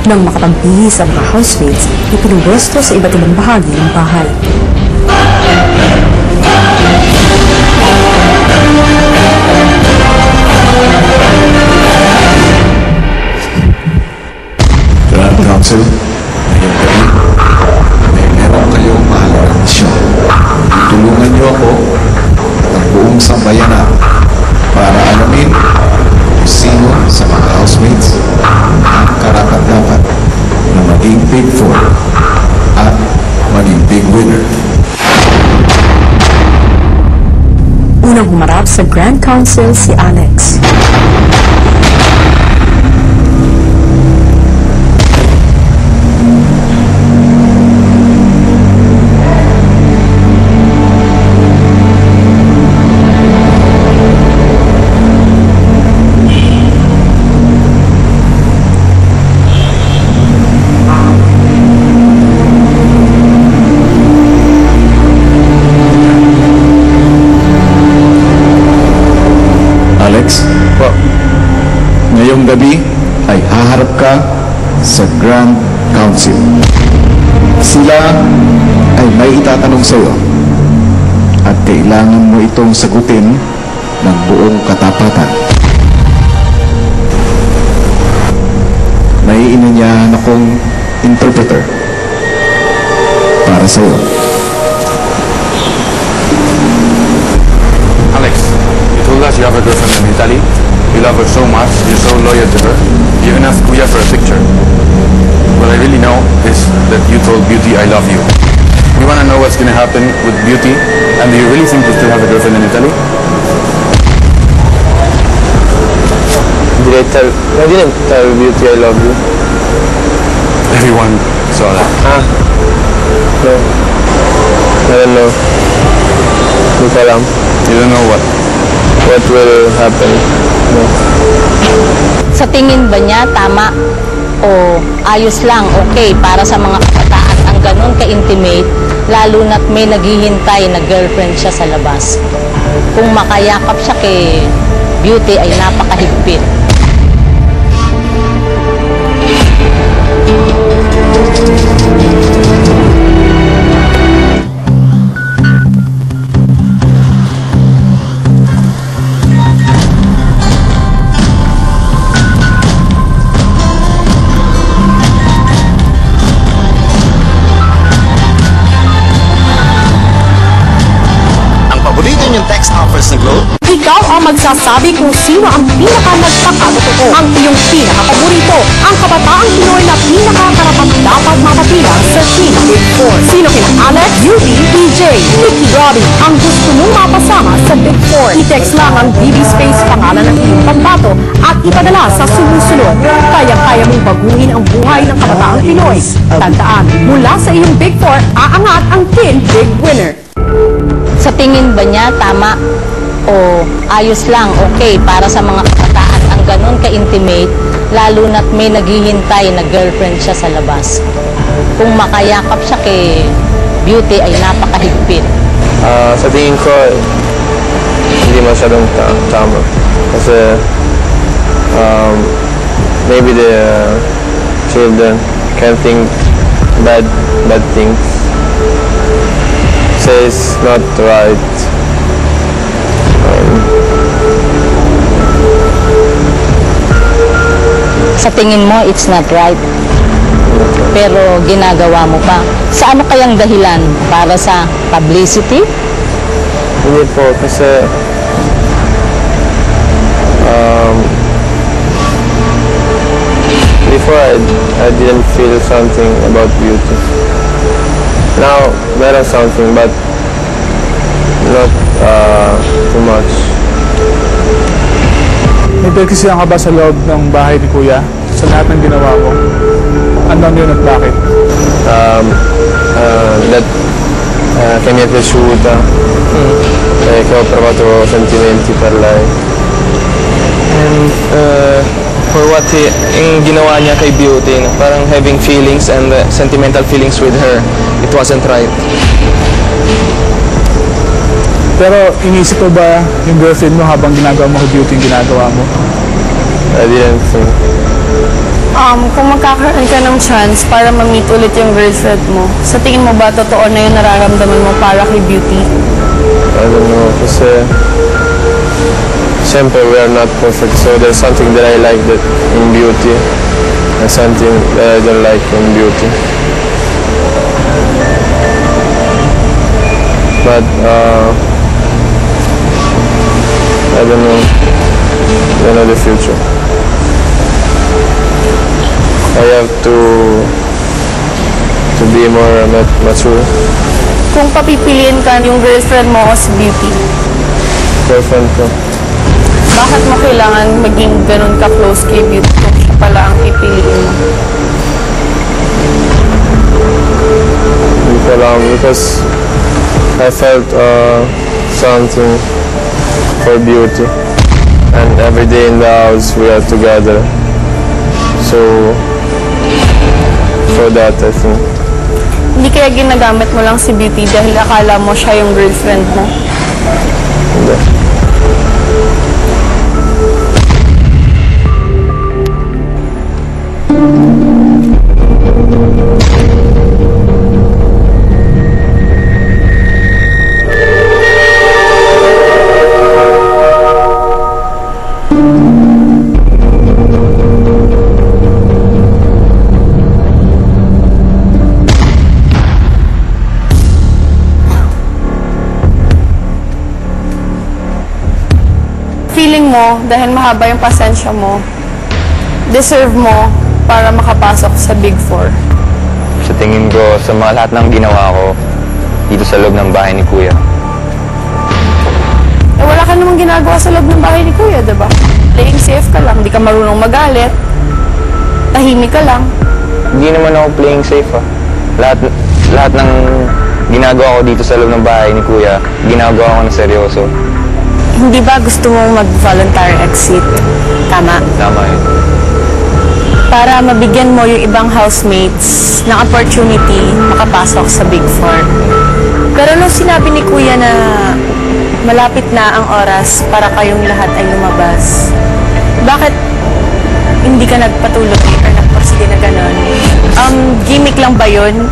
Nang makapagbihis ang mga housemates, ipinwesto sa iba't ibang bahagi ng bahay. Grand Council, ngayong gabi, may meron kayong mahalagang misyon. Tulungan niyo ako at ang buong sambayanan para alamin kung sino sa mga housemates ang karapat-dapat na maging Big Four at maging Big Winner. Unang humarap sa Grand Council si Alex. Ngayong gabi ay haharap ka sa Grand Council. Sila ay may itatanong sa iyo at kailangan mo itong sagutin ng buong katapatan. May inanyahan akong interpreter para sa iyo. Alex, you told us you have a girlfriend in Italy. You love her so much, you're so loyal to her. You even asked Kuya for a picture. What I really know is that you told Beauty I love you. We want to know what's going to happen with Beauty. And do you really think you still have a girlfriend in Italy? I didn't tell Beauty I love you. Everyone saw that. No. I don't know. Hindi ko alam. You don't know what? What will happen? No. Sa tingin ba niya tama o ayos lang, okay para sa mga kabataan ang ganun ka-intimate, lalo na't may naghihintay na girlfriend siya sa labas? Kung makayakap siya kay Beauty ay napakahigpit. Ikaw ang magsasabi kung sino ang pinaka-nagpakatotoo, ang iyong pinaka-paborito, ang kabataang Pinoy na pinaka-karapat-dapat mapabilang sa Team Big Four. Sino kina Alex, Beauty, DJ, Nikki, Robbie ang gusto mong mapasama sa Big Four? I-text lang ang BB Space pangalan ng iyong pambato at ipadala sa sumusunod. Kaya-kaya mong baguhin ang buhay ng kabataang Pinoy. Tandaan, mula sa iyong Big Four, aangat ang Team Big Winner. Sa tingin ba niya tama o ayos lang, okay para sa mga kabataan ang ganun ka-intimate, lalo na't may naghihintay na girlfriend siya sa labas? Kung makayakap siya kay Beauty ay napakahigpit. Sa tingin ko, hindi masyadong tama. Kasi maybe the children can think bad things. So it's not right. Sa tingin mo, it's not right. Pero ginagawa mo pa. Sa ano kayang dahilan? Para sa publicity? Hindi po, kasi before I didn't feel something about Beauty. Now, meron something, but not too much. May pagkisiyan ka ba sa loob ng bahay ni Kuya? Sa lahat ng ginawa mo? Ano yun at bakit? That che mi è piaciuta, che ho provato sentimenti per lei. And for what yung ginawa niya kay Beauty, parang having feelings and sentimental feelings with her, it wasn't right. Pero inisip ko ba yung girlfriend mo habang ginagawa mo kay Beauty yung ginagawa mo? I didn't think. Kung magkakaroon ka ng chance para ma-meet ulit yung girlfriend mo, sa tingin mo ba totoo na yung nararamdaman mo para kay Beauty? I don't know, kasi siyempre we are not perfect, so there's something that I like that in Beauty and something that I don't like in Beauty. But I don't know the future. I have to be more mature. Kung papipiliin ka yung girlfriend mo o si Beauty, Girlfriend ko. bakit mo kailangan maging ganun ka-close kay Beauty kung siya pala ang pipiliin mo? Hindi ko alam, because I felt something for Beauty, and every day in the house we are together, so for that I think. Hindi kaya ginagamit mo lang si Beauty dahil akala mo siya yung girlfriend mo? Hindi. Feeling mo, dahil mahaba yung pasensya mo, deserve mo para makapasok sa Big Four. Sa tingin ko, sa mga lahat ng ginawa ko dito sa loob ng bahay ni Kuya, Eh, wala ka namang ginagawa sa loob ng bahay ni Kuya, diba? Playing safe ka lang, di ka marunong magalit, tahimik ka lang. hindi naman ako playing safe Lahat ng ginagawa ko dito sa loob ng bahay ni Kuya, ginagawa ko na seryoso. Hindi ba gusto mong mag-voluntary exit? Tama. Tama yun. Para mabigyan mo yung ibang housemates ng opportunity makapasok sa Big Four. Pero nung sinabi ni Kuya na malapit na ang oras para kayong lahat ay lumabas, bakit hindi ka nagpatuloy or nagpursige na gano'n? Gimmick lang ba yun?